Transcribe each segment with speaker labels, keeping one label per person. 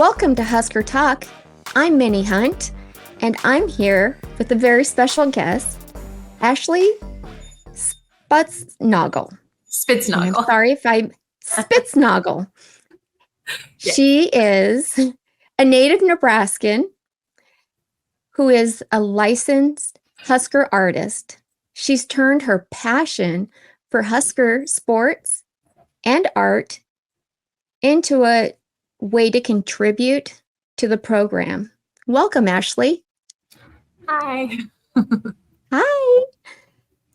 Speaker 1: Welcome to Husker Talk. I'm Minnie Hunt, and I'm here with a very special guest, Ashley Spitsnogle.
Speaker 2: Spitsnogle.
Speaker 1: I'm sorry if I Spitsnogle.
Speaker 2: Yes.
Speaker 1: She is a native Nebraskan who is a licensed Husker artist. She's turned her passion for Husker sports and art into a way to contribute to the program. Welcome, Ashley.
Speaker 2: Hi.
Speaker 1: Hi.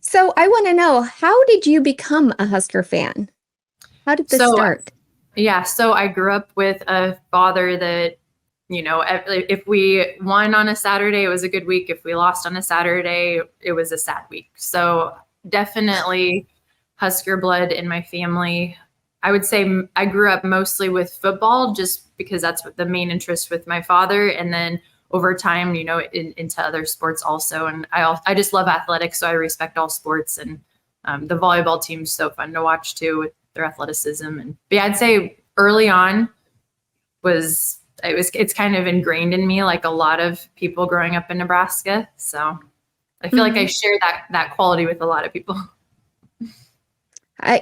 Speaker 1: So I want to know, how did you become a Husker fan? How did this start?
Speaker 2: Yeah, so I grew up with a father that, you know, if we won on a Saturday, it was a good week. If we lost on a Saturday, it was a sad week. So definitely Husker blood in my family. I would say I grew up mostly with football just because that's what the main interest with my father. And then over time, you know, into other sports also. And I just love athletics, so I respect all sports. And the volleyball team's so fun to watch too with their athleticism. And but yeah, I'd say early on it's kind of ingrained in me, like a lot of people growing up in Nebraska. So I feel like I share that quality with a lot of people.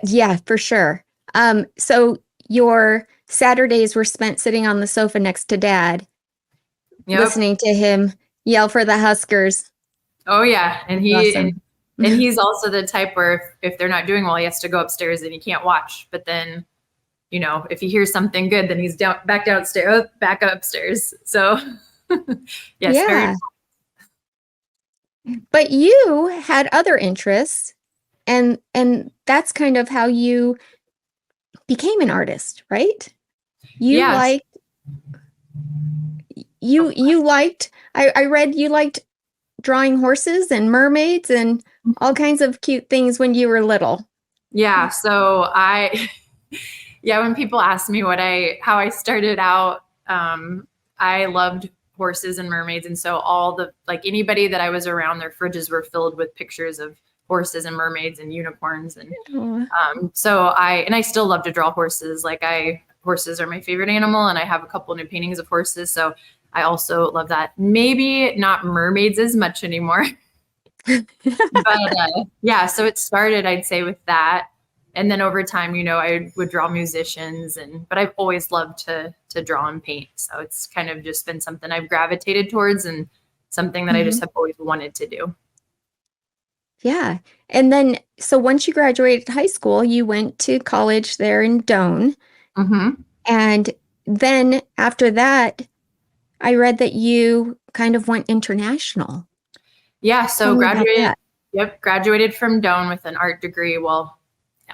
Speaker 1: Yeah, for sure. So your Saturdays were spent sitting on the sofa next to Dad, listening to him yell for the Huskers.
Speaker 2: Oh yeah, and
Speaker 1: Awesome.
Speaker 2: and he's also the type where if they're not doing well, he has to go upstairs and he can't watch. But then, you know, if he hears something good, then he's back upstairs. So yes,
Speaker 1: Yeah.
Speaker 2: very.
Speaker 1: But you had other interests, and that's kind of how you became an artist, right? I read you liked drawing horses and mermaids and all kinds of cute things when you were little.
Speaker 2: Yeah. So when people ask me how I started out, I loved horses and mermaids. And so anybody that I was around, their fridges were filled with pictures of horses and mermaids and unicorns. And so I still love to draw horses. Horses are my favorite animal, and I have a couple new paintings of horses. So I also love that. Maybe not mermaids as much anymore. But so it started, I'd say, with that. And then over time, you know, I would draw musicians, but I've always loved to draw and paint. So it's kind of just been something I've gravitated towards and something that I just have always wanted to do.
Speaker 1: Yeah. And then, so once you graduated high school, you went to college there in Doane. And then after that, I read that you kind of went international.
Speaker 2: Yeah. So graduated from Doane with an art degree. Well,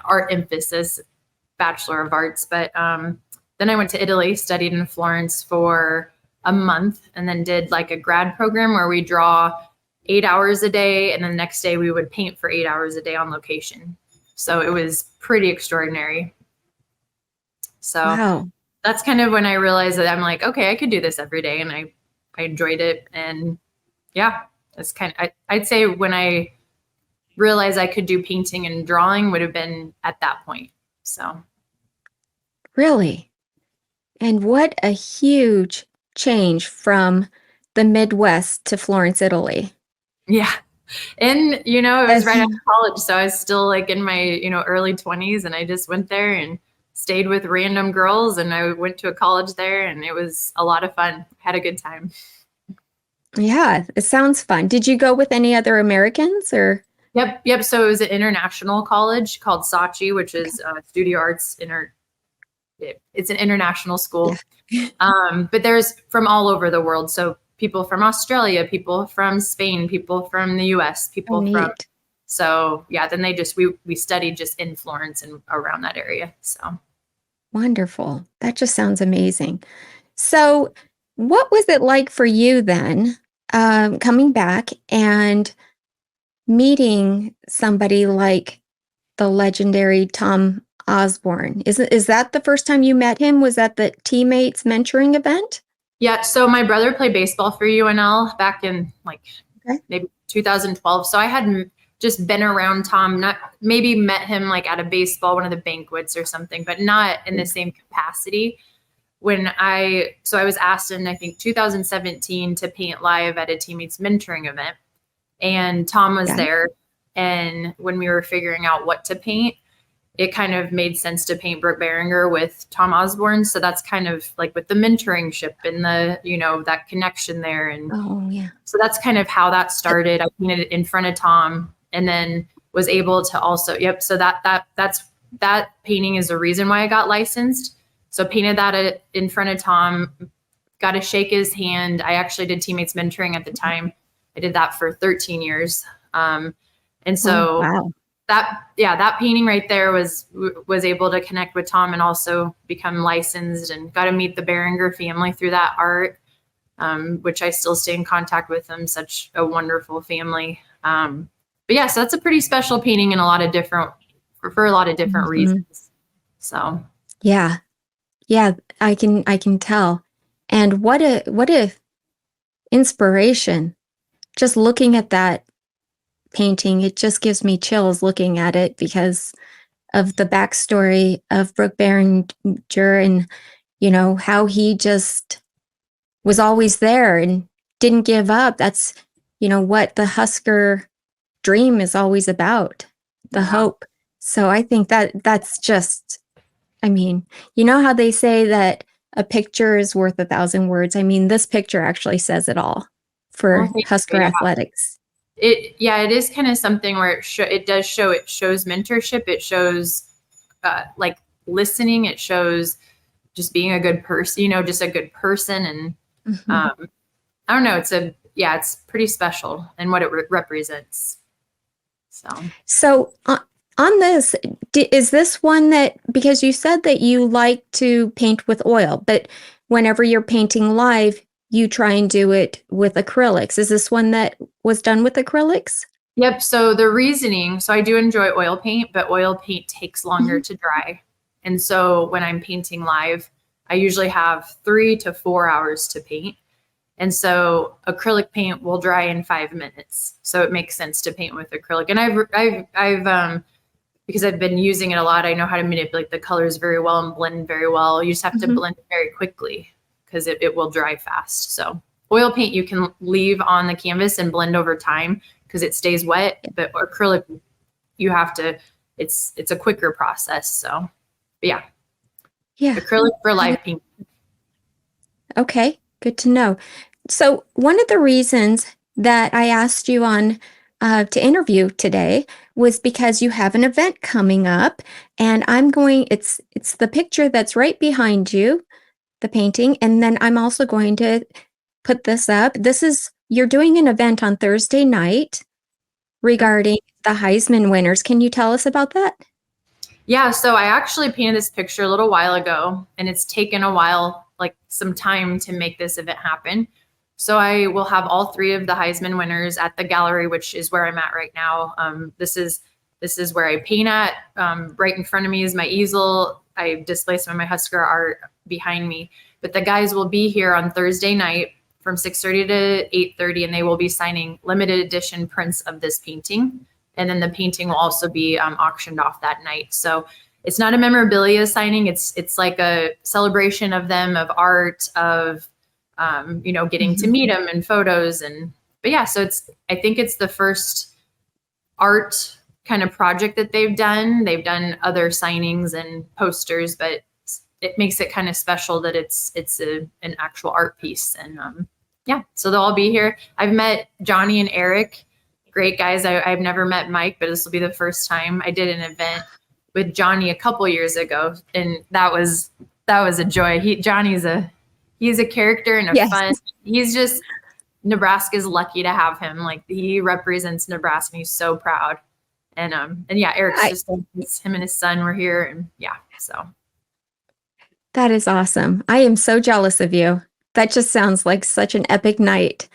Speaker 2: art emphasis, Bachelor of Arts. But then I went to Italy, studied in Florence for a month, and then did like a grad program where we draw 8 hours a day. And then the next day we would paint for 8 hours a day on location. So it was pretty extraordinary. So that's kind of when I realized that I'm like, okay, I could do this every day. And I enjoyed it. And yeah, it's kind of, I'd say when I realized I could do painting and drawing would have been at that point. So.
Speaker 1: Really? And what a huge change from the Midwest to Florence, Italy.
Speaker 2: Yeah. And, you know, it was right after college. So I was still like in my, you know, early 20s, and I just went there and stayed with random girls, and I went to a college there, and it was a lot of fun. Had a good time.
Speaker 1: Yeah, it sounds fun. Did you go with any other Americans or?
Speaker 2: Yep. So it was an international college called Saatchi, which is Studio Arts. It's an international school. Yeah. But there's from all over the world. So people from Australia, people from Spain, people from the US, people from. So yeah, then we studied just in Florence and around that area. So.
Speaker 1: Wonderful. That just sounds amazing. So what was it like for you then, coming back and meeting somebody like the legendary Tom Osborne? Is that the first time you met him? Was that the teammates mentoring event?
Speaker 2: Yeah. So my brother played baseball for UNL back in maybe 2012. So I hadn't just been around Tom, maybe met him like at a baseball, one of the banquets or something, but not in the same capacity. I was asked in, I think, 2017 to paint live at a teammates mentoring event, and Tom was there. And when we were figuring out what to paint, it kind of made sense to paint Brooke Berringer with Tom Osborne. So that's kind of like with the mentoring ship and the, that connection there. And so that's kind of how that started. I painted it in front of Tom, and then was able to also, so that painting is the reason why I got licensed. So painted that in front of Tom, got to shake his hand. I actually did teammates mentoring at the time. I did that for 13 years. And so that painting right there was able to connect with Tom and also become licensed, and got to meet the Berringer family through that art, which I still stay in contact with them. Such a wonderful family. But yeah, so that's a pretty special painting in a lot of different, for a lot of different reasons. So
Speaker 1: yeah, I can tell. And what a inspiration. Just looking at that painting, it just gives me chills looking at it because of the backstory of Brooke Berringer, and how he just was always there and didn't give up. That's what the Husker dream is always about, the hope. So I think that's just, how they say that a picture is worth 1,000 words. This picture actually says it all for Husker athletics.
Speaker 2: It is kind of something where it shows mentorship. It shows like listening. It shows just being a good person, just a good person. And I don't know, it's pretty special in what it represents.
Speaker 1: So on this, is this one that, because you said that you like to paint with oil, but whenever you're painting live, you try and do it with acrylics. Is this one that was done with acrylics?
Speaker 2: Yep. So the reasoning, so I do enjoy oil paint, but oil paint takes longer to dry. And so when I'm painting live, I usually have 3 to 4 hours to paint. And so acrylic paint will dry in 5 minutes. So it makes sense to paint with acrylic. And I've because I've been using it a lot, I know how to manipulate the colors very well and blend very well. You just have to blend it very quickly because it will dry fast. So oil paint you can leave on the canvas and blend over time because it stays wet, but acrylic you have to, it's a quicker process. So yeah. Acrylic for live paint.
Speaker 1: Okay, good to know. So one of the reasons that I asked you on to interview today was because you have an event coming up, and it's the picture that's right behind you, the painting, and then I'm also going to put this up. You're doing an event on Thursday night regarding the Heisman winners. Can you tell us about that?
Speaker 2: Yeah, so I actually painted this picture a little while ago, and it's taken a while, like some time to make this event happen. So I will have all 3 of the Heisman winners at the gallery, which is where I'm at right now. This is where I paint at. Right in front of me is my easel. I display some of my Husker art behind me. But the guys will be here on Thursday night from 6:30 to 8:30, and they will be signing limited edition prints of this painting. And then the painting will also be auctioned off that night. So it's not a memorabilia signing. It's like a celebration of them, of art, of getting to meet them and photos. But yeah, so I think it's the first art kind of project that they've done. They've done other signings and posters, but it makes it kind of special that it's an actual art piece. And so they'll all be here. I've met Johnny and Eric, great guys. I've never met Mike, but this will be the first time. I did an event with Johnny a couple years ago, and that was a joy. He's a character and fun. He's just, Nebraska's lucky to have him. Like, he represents Nebraska, and he's so proud. And Eric's him and his son were here, and so.
Speaker 1: That is awesome. I am so jealous of you. That just sounds like such an epic night.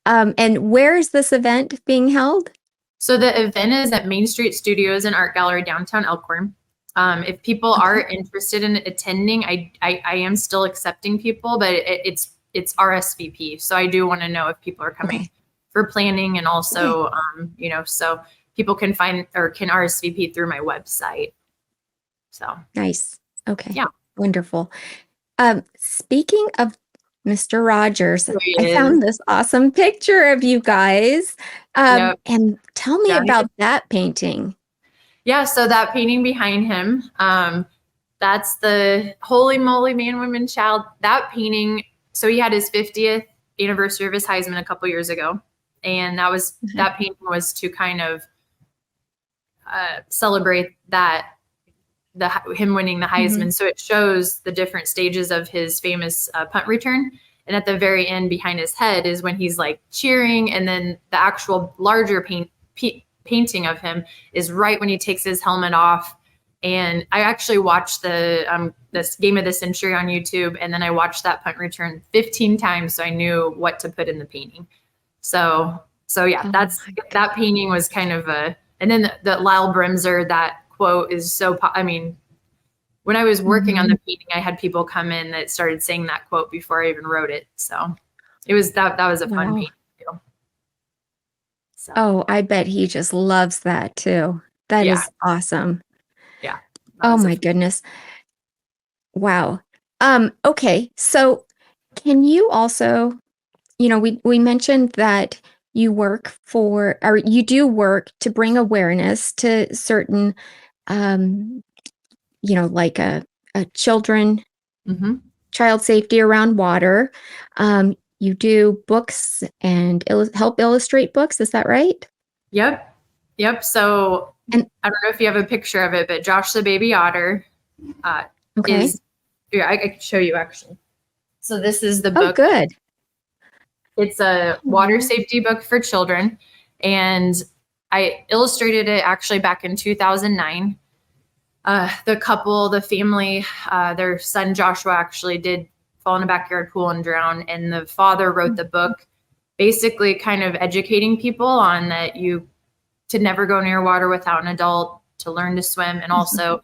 Speaker 1: And where is this event being held?
Speaker 2: So the event is at Main Street Studios and Art Gallery, downtown Elkhorn. If people are interested in attending, I am still accepting people, but it's RSVP. So I do want to know if people are coming for planning, and also, so people can find or can RSVP through my website. So
Speaker 1: nice. Okay.
Speaker 2: Yeah.
Speaker 1: Wonderful. Speaking of Mr. Rogers,
Speaker 2: There he
Speaker 1: I
Speaker 2: is.
Speaker 1: found this awesome picture of you guys.
Speaker 2: Yep.
Speaker 1: And tell me
Speaker 2: Yeah.
Speaker 1: about that painting.
Speaker 2: Yeah. So that painting behind him, that's the Holy Moly Man, Woman, Child. That painting. So he had his 50th anniversary of his Heisman a couple years ago, and that painting was to kind of celebrate that him winning the Heisman.
Speaker 1: Mm-hmm.
Speaker 2: So it shows the different stages of his famous punt return. And at the very end, behind his head, is when he's like cheering, and then the actual larger painting of him is right when he takes his helmet off. And I actually watched this game of the century on YouTube, and then I watched that punt return 15 times, so I knew what to put in the painting. So yeah,
Speaker 1: Oh
Speaker 2: that painting was kind of and then the Lyle Bremser, that quote is so, I mean, when I was working on the painting, I had people come in that started saying that quote before I even wrote it. So it was that was a fun painting too. So
Speaker 1: Oh, I bet he just loves that too. That
Speaker 2: yeah,
Speaker 1: is awesome.
Speaker 2: yeah.
Speaker 1: Oh my goodness. Wow. Okay. So can you also, we mentioned that you work for, or you do work to bring awareness to certain, um, like a child safety around water. You do books and help illustrate books. Is that right?
Speaker 2: Yep. So
Speaker 1: And
Speaker 2: I don't know if you have a picture of it, but Josh the Baby Otter
Speaker 1: okay.
Speaker 2: is, yeah, I can show you actually. So this is the
Speaker 1: Oh,
Speaker 2: book.
Speaker 1: good.
Speaker 2: It's a water safety book for children, and I illustrated it actually back in 2009. The family, their son Joshua actually did fall in a backyard pool and drown, and the father wrote the book, basically kind of educating people on that to never go near water without an adult, to learn to swim, and also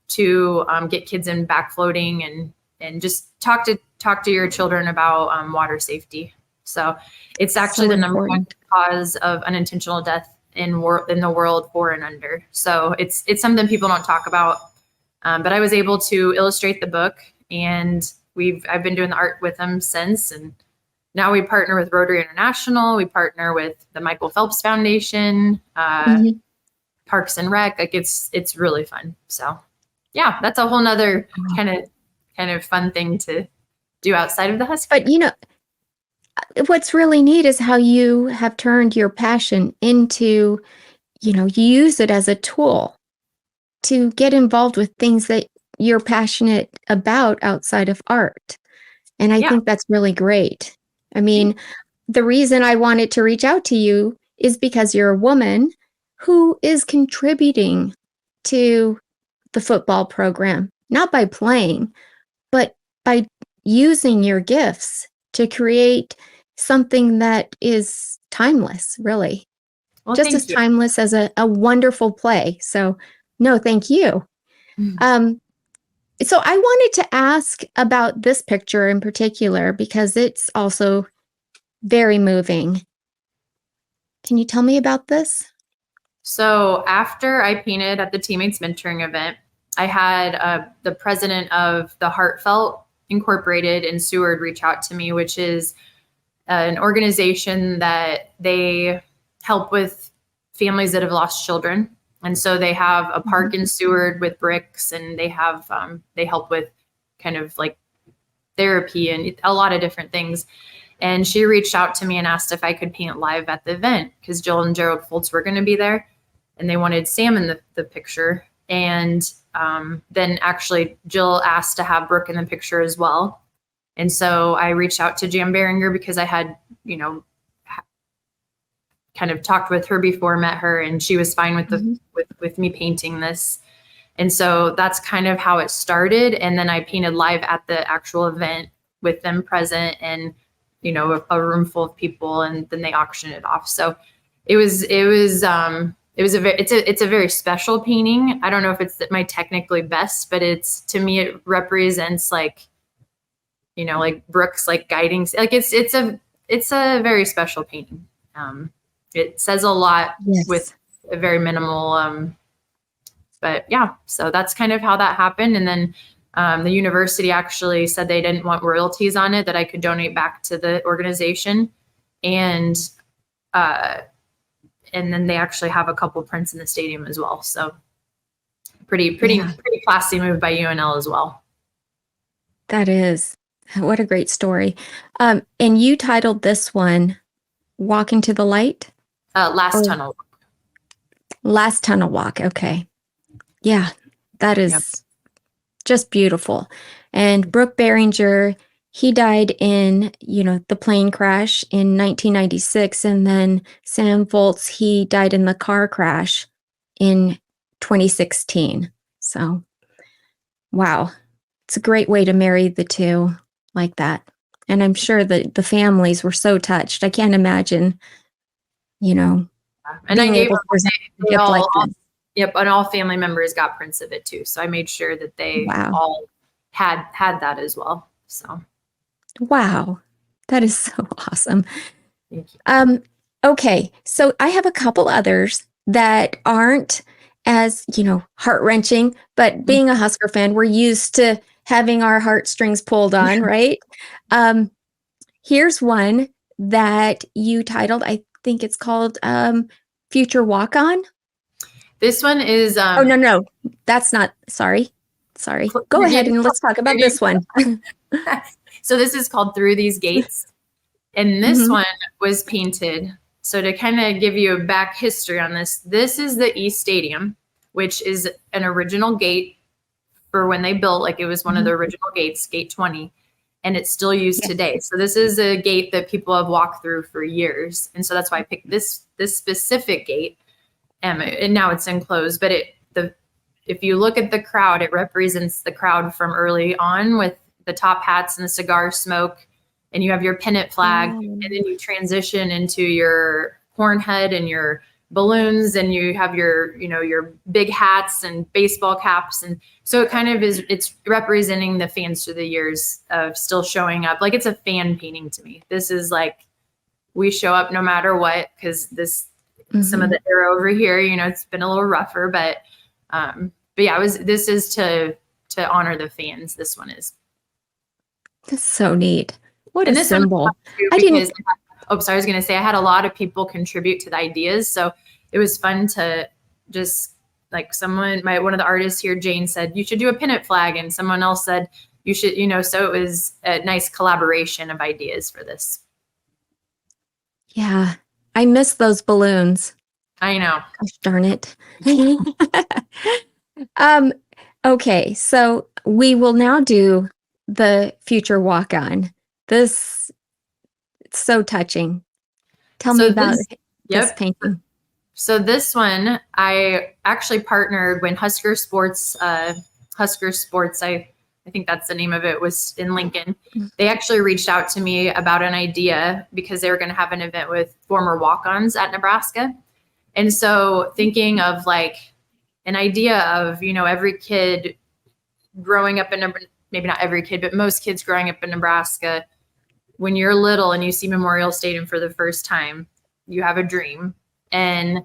Speaker 2: to get kids in back floating, and just talk to your children about water safety. So it's actually
Speaker 1: So
Speaker 2: the number one
Speaker 1: important.
Speaker 2: cause of unintentional death in the world 4 and under. So it's something people don't talk about. But I was able to illustrate the book, and I've been doing the art with them since. And now we partner with Rotary International. We partner with the Michael Phelps Foundation, Parks and Rec. Like it's really fun. So yeah, that's a whole nother kind of fun thing to do outside of the Huskers.
Speaker 1: But what's really neat is how you have turned your passion into, you use it as a tool to get involved with things that you're passionate about outside of art. And I
Speaker 2: Yeah.
Speaker 1: think that's really great. I mean, the reason I wanted to reach out to you is because you're a woman who is contributing to the football program, not by playing, but by using your gifts to create something that is timeless, really.
Speaker 2: Well,
Speaker 1: Just as
Speaker 2: thank you.
Speaker 1: timeless as a wonderful play. So, no, thank you. So I wanted to ask about this picture in particular because it's also very moving. Can you tell me about this?
Speaker 2: So after I painted at the Teammates Mentoring event, I had the president of the Heartfelt Incorporated in Seward reach out to me, which is an organization that they help with families that have lost children. And so they have a park in Seward with bricks, and they help with kind of like therapy and a lot of different things. And she reached out to me and asked if I could paint live at the event because Jill and Gerald Foltz were going to be there, and they wanted Sam in the picture. And then actually Jill asked to have Brook in the picture as well. And so I reached out to Jan Berringer because I had, kind of talked with her before, met her, and she was fine with me painting this. And so that's kind of how it started. And then I painted live at the actual event with them present, and a room full of people, and then they auctioned it off. So it's a very special painting. I don't know if it's my technically best, but to me it represents like Brooks like guiding, like it's a very special painting. It says a lot with a very minimal but yeah, so that's kind of how that happened. And then The university actually said they didn't want royalties on it, that I could donate back to the organization. And then they actually have a couple prints in the stadium as well. So pretty classy move by UNL as well.
Speaker 1: That is. What a great story. And you titled this one Walking to the Light?
Speaker 2: Last Tunnel.
Speaker 1: Last Tunnel Walk. Okay. Yeah, that is just beautiful. And Brook Berringer, he died in, the plane crash in 1996. And then Sam Foltz, he died in the car crash in 2016. So, wow. It's a great way to marry the two like that. And I'm sure that the families were so touched. I can't imagine,
Speaker 2: and
Speaker 1: being
Speaker 2: I gave
Speaker 1: able to present a gift like this.
Speaker 2: Yep, and all family members got prints of it too. So I made sure that they all had that as well. So,
Speaker 1: wow, that is so awesome.
Speaker 2: Thank you.
Speaker 1: Okay, so I have a couple others that aren't as heart-wrenching, but being a Husker fan, we're used to having our heartstrings pulled on, right? Here's one that you titled, I think it's called Future Walk-On.
Speaker 2: This one is
Speaker 1: oh no, that's not. Sorry. Go ahead and let's talk about this one.
Speaker 2: So this is called Through These Gates, and this one was painted. So to kind of give you a back history on this is the East Stadium, which is an original gate for when they built, like it was one of the original gates, Gate 20, and it's still used today. So this is a gate that people have walked through for years, and so that's why I picked this specific gate. And now it's enclosed, but if you look at the crowd, it represents the crowd from early on with the top hats and the cigar smoke, and you have your pennant flag, and then you transition into your horn head and your balloons, and you have your big hats and baseball caps, and so it kind of it's representing the fans through the years of still showing up. Like, it's a fan painting to me. This is like, we show up no matter what, because some of the era over here, it's been a little rougher, but yeah, this is to honor the fans. This one is.
Speaker 1: That's so neat. What a symbol. I was
Speaker 2: going to say, I had a lot of people contribute to the ideas. So it was fun to just, like, one of the artists here, Jane, said, you should do a pennant flag. And someone else said, you should, so it was a nice collaboration of ideas for this.
Speaker 1: Yeah. I miss those balloons.
Speaker 2: I know.
Speaker 1: Gosh darn it. Okay, so we will now do the Future Walk-On. It's so touching. Tell me about this painting.
Speaker 2: So this one, I actually partnered when Husker Sports, I think that's the name of it, was in Lincoln. They actually reached out to me about an idea because they were going to have an event with former walk-ons at Nebraska. And so thinking of like an idea of, every kid growing up in, maybe not every kid, but most kids growing up in Nebraska, when you're little and you see Memorial Stadium for the first time, you have a dream. And,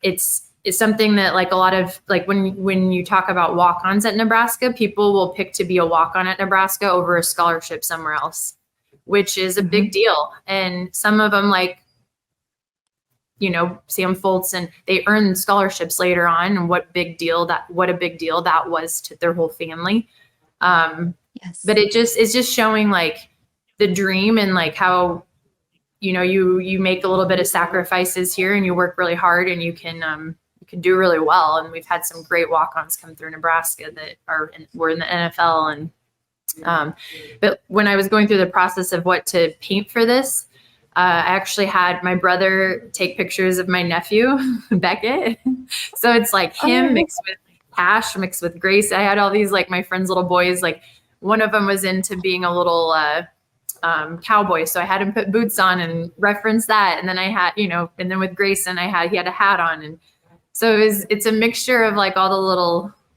Speaker 2: it's something that, like, a lot of, like, when you talk about walk-ons at Nebraska, people will pick to be a walk-on at Nebraska over a scholarship somewhere else, which is a big deal. And some of them, like, Sam Foltz, and they earn scholarships later on, and what a big deal that was to their whole family.
Speaker 1: Yes.
Speaker 2: But it's just showing, like, the dream, and like how, you make a little bit of sacrifices here and you work really hard, and you can do really well. And we've had some great walk-ons come through Nebraska that were in the NFL. And but when I was going through the process of what to paint for this, I actually had my brother take pictures of my nephew, Beckett. So it's like him mixed with Cash, mixed with Grace. I had all these, like, my friend's little boys. Like, one of them was into being a little cowboy. So I had him put boots on and reference that. And then I had, and then with Grayson, he had a hat on. And so it's a mixture of, like, all the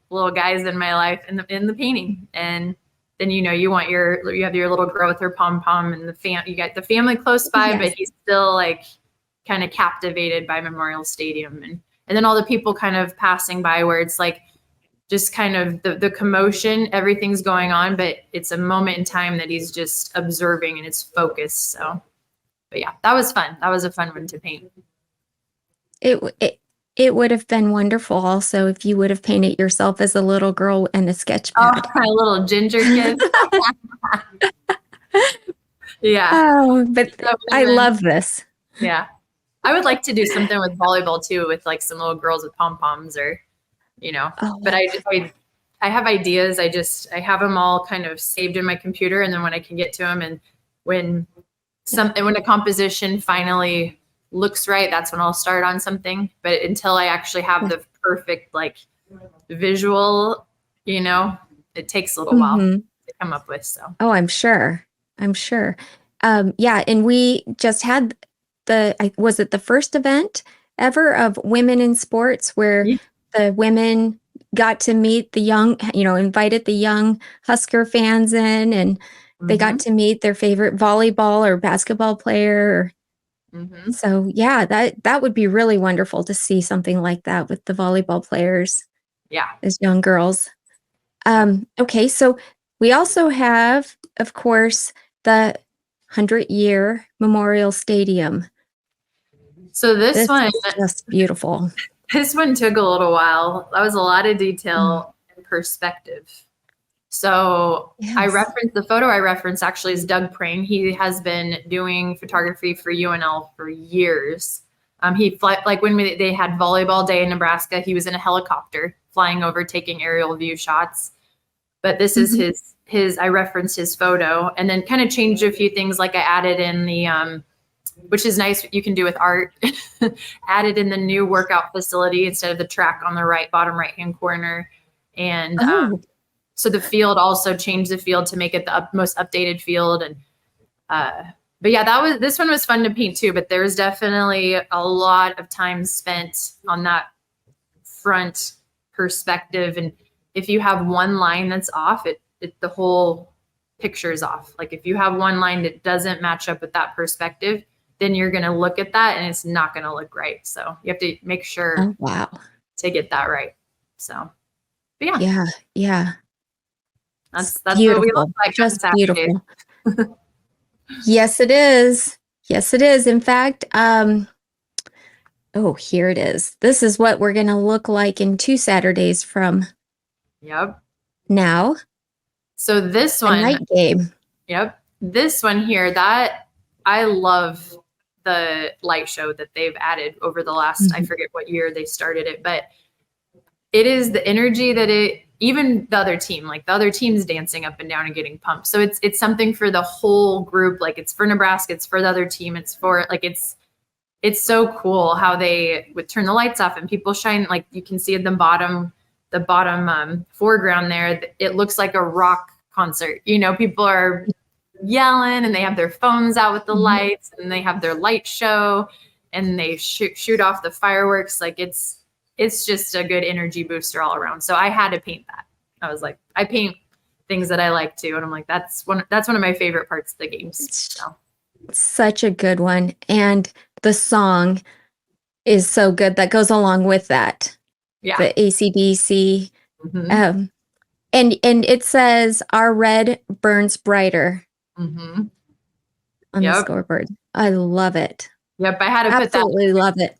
Speaker 2: little guys in my life in the painting. And then, you have your little girl with her pom-pom, and you got the family close by, but he's still, like, kind of captivated by Memorial Stadium. And then all the people kind of passing by, where it's like, just kind of the commotion, everything's going on, but it's a moment in time that he's just observing and it's focused. So, but yeah, that was fun. That was a fun one to paint.
Speaker 1: It would have been wonderful also if you would have painted yourself as a little girl and a sketch pad.
Speaker 2: Oh, a little ginger kid. Yeah.
Speaker 1: Oh, but I love this.
Speaker 2: Yeah. I would like to do something with volleyball too, with like some little girls with pom-poms or, but I have ideas. I have them all kind of saved in my computer. And then when I can get to them and when a composition finally looks right, that's when I'll start on something. But until I actually have the perfect like visual, it takes a little while to come up with. So.
Speaker 1: Oh, I'm sure. Yeah. And we just had was it the first event ever of women in sports where the women got to meet the young, invited the young Husker fans in and they got to meet their favorite volleyball or basketball player. So yeah, that would be really wonderful to see something like that with the volleyball players.
Speaker 2: Yeah.
Speaker 1: As young girls. Okay. So we also have, of course, the 100-year Memorial Stadium.
Speaker 2: So this one
Speaker 1: is just beautiful.
Speaker 2: This one took a little while. That was a lot of detail and perspective. So I referenced the photo I referenced actually is Doug Prane. He has been doing photography for UNL for years. He like when they had volleyball day in Nebraska, he was in a helicopter flying over, taking aerial view shots. But this is his, I referenced his photo and then kind of changed a few things. Like I added in the, which is nice. You can do with art, added in the new workout facility instead of the track on the bottom right-hand corner. And so the field also changed the field to make it the most updated field. And, but yeah, this one was fun to paint too, but there's definitely a lot of time spent on that front perspective. And if you have one line that's off, the whole picture is off. Like if you have one line that doesn't match up with that perspective, then you're going to look at that and it's not going to look right. So you have to make sure to get that right. So, but yeah.
Speaker 1: Yeah.
Speaker 2: That's beautiful. What we look like.
Speaker 1: Just beautiful. Yes, it is. In fact, here it is. This is what we're going to look like in 2 Saturdays from now.
Speaker 2: So this one,
Speaker 1: night game.
Speaker 2: Yep. This one here, that I love the light show that they've added over the last, I forget what year they started it, but it is the energy that even the other team, like the other team's dancing up and down and getting pumped. So it's something for the whole group. Like it's for Nebraska, it's for the other team. It's for like, it's so cool how they would turn the lights off and people shine. Like you can see at the bottom foreground there, it looks like a rock concert. People are yelling and they have their phones out with the lights and they have their light show and they shoot off the fireworks. Like it's just a good energy booster all around. So I had to paint that. I was like, I paint things that I like to, and I'm like, that's one of my favorite parts of the games. So.
Speaker 1: Such a good one, and the song is so good that goes along with that.
Speaker 2: Yeah,
Speaker 1: the AC/DC, and it says "Our red burns brighter" on the scoreboard. I love it.
Speaker 2: Yep, I had to
Speaker 1: absolutely love it.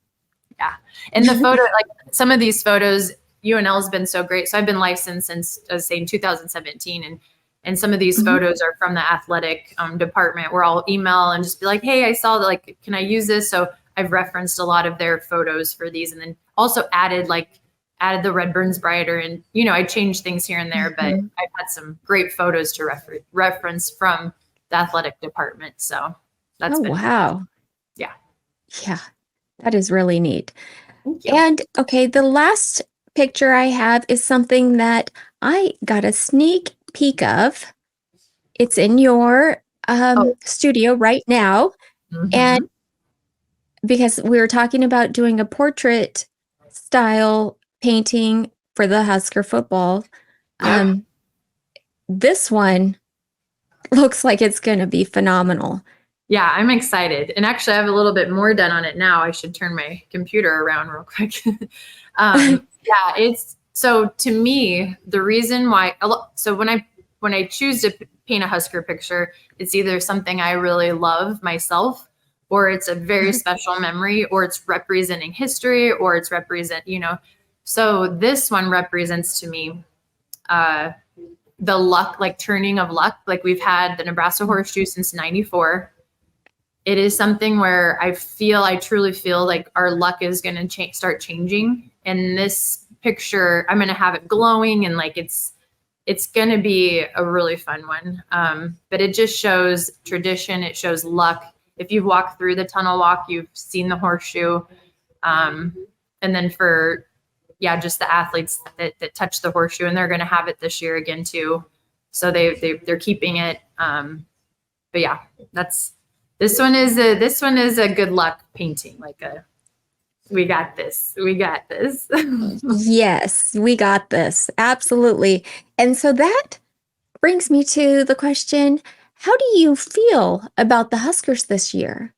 Speaker 2: Yeah, and the photo, like some of these photos, UNL has been so great. So I've been licensed since, I was saying, 2017, and some of these photos are from the athletic department where I'll email and just be like, hey, I saw that, like, can I use this? So I've referenced a lot of their photos for these, and then also added the red burns brighter, and I changed things here and there, but I've had some great photos to reference from the athletic department. So that's been
Speaker 1: wow.
Speaker 2: Yeah.
Speaker 1: That is really neat. And okay, the last picture I have is something that I got a sneak peek of. It's in your studio right now. And because we were talking about doing a portrait style painting for the Husker football, this one looks like it's going to be phenomenal.
Speaker 2: Yeah, I'm excited. And actually, I have a little bit more done on it now. I should turn my computer around real quick. So to me, the reason why, so when I choose to paint a Husker picture, it's either something I really love myself, or it's a very special memory, or it's representing history, or it's so this one represents to me the luck, like turning of luck. Like we've had the Nebraska horseshoe since 94. It is something where I truly feel like our luck is going to start changing. And this picture, I'm going to have it glowing, and like it's going to be a really fun one. But it just shows tradition. It shows luck. If you've walked through the tunnel walk, you've seen the horseshoe. And then for, just the athletes that touch the horseshoe, and they're going to have it this year again too. So they're keeping it. But yeah, this one is a good luck painting. We got this. We got this.
Speaker 1: Yes, we got this. Absolutely. And so that brings me to the question, how do you feel about the Huskers this year?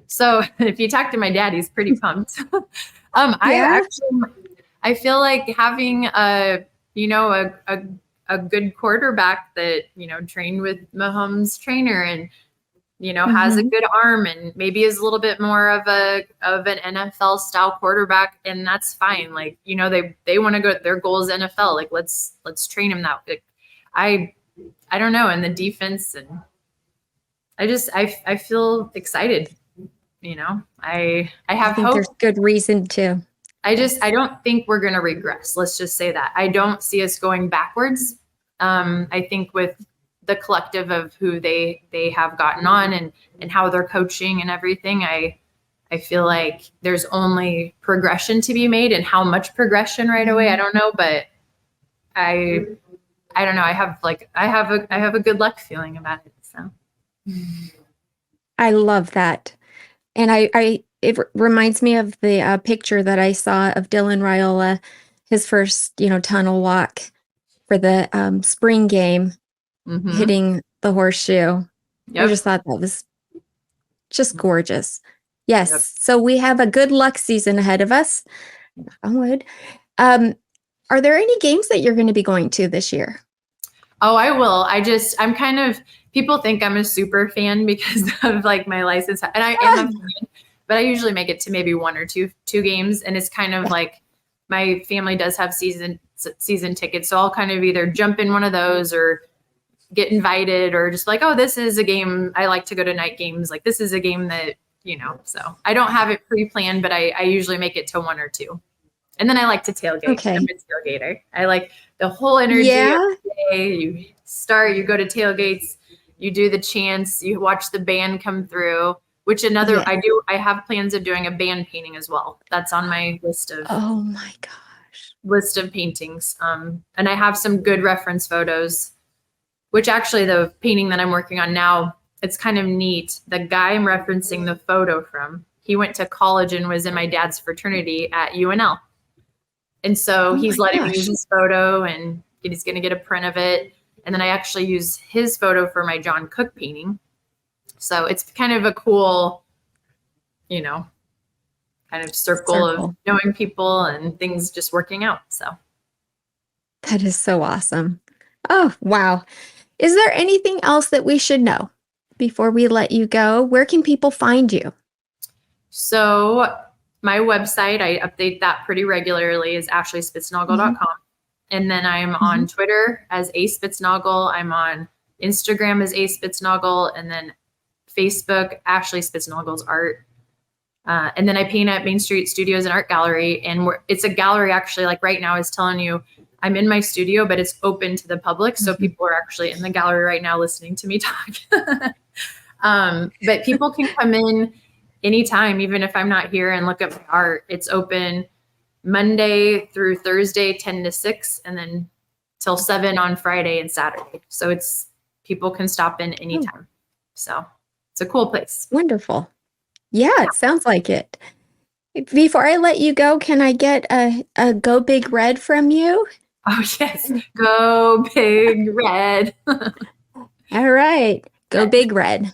Speaker 2: So if you talk to my dad, he's pretty pumped. I feel like having a good quarterback that, trained with Mahomes' trainer and, has a good arm and maybe is a little bit more of an NFL style quarterback. And that's fine. Like, they want to go, their goal is NFL. Like, let's train him that way. I don't know. And the defense, and I feel excited. I have hope.
Speaker 1: There's good reason to.
Speaker 2: I don't think we're going to regress. Let's just say that. I don't see us going backwards. I think with the collective of who they have gotten on and how they're coaching and everything, I feel like there's only progression to be made, and how much progression right away, I don't know, but I don't know. I have a good luck feeling about it. So
Speaker 1: I love that. And it reminds me of the picture that I saw of Dylan Raiola, his first, tunnel walk for the spring game, hitting the horseshoe. Yep. I just thought that was just gorgeous. Yes. Yep. So we have a good luck season ahead of us. I would. Are there any games that you're going to be going to this year?
Speaker 2: Oh, I will. I'm kind of, people think I'm a super fan because of like my license, and I am a fan, but I usually make it to maybe one or two games. And it's kind of like my family does have season tickets. So I'll kind of either jump in one of those or get invited, or just like, oh, this is a game. I like to go to night games. Like this is a game that, so I don't have it pre-planned, but I usually make it to one or two. And then I like to tailgate. Okay. I'm a tailgater. I like the whole energy of the day. You go to tailgates, you do the chants, you watch the band come through, which I have plans of doing a band painting as well. That's on my list of,
Speaker 1: oh my gosh,
Speaker 2: list of paintings. And I have some good reference photos, which actually the painting that I'm working on now, it's kind of neat. The guy I'm referencing the photo from, he went to college and was in my dad's fraternity at UNL. And so he's letting me use his photo, and he's going to get a print of it. And then I actually use his photo for my John Cook painting. So it's kind of a cool, kind of circle of knowing people and things just working out. So
Speaker 1: that is so awesome. Oh, wow. Is there anything else that we should know before we let you go? Where can people find you?
Speaker 2: So my website, I update that pretty regularly, is ashleyspitsnogle.com. And then I'm on Twitter as A Spitsnogle. I'm on Instagram as A Spitsnogle, and then Facebook, Ashley Spitsnogle's art. And then I paint at Main Street Studios and Art Gallery. And it's a gallery, actually, like right now I was telling you, I'm in my studio, but it's open to the public. So people are actually in the gallery right now listening to me talk. But people can come in anytime, even if I'm not here, and look at my art. It's open Monday through Thursday, 10 to 6, and then till 7 on Friday and Saturday. So people can stop in anytime. So it's a cool place.
Speaker 1: Wonderful. Yeah, it sounds like it. Before I let you go, can I get a Go Big Red from you?
Speaker 2: Oh, yes. Go Big Red.
Speaker 1: All right. Go Big Red.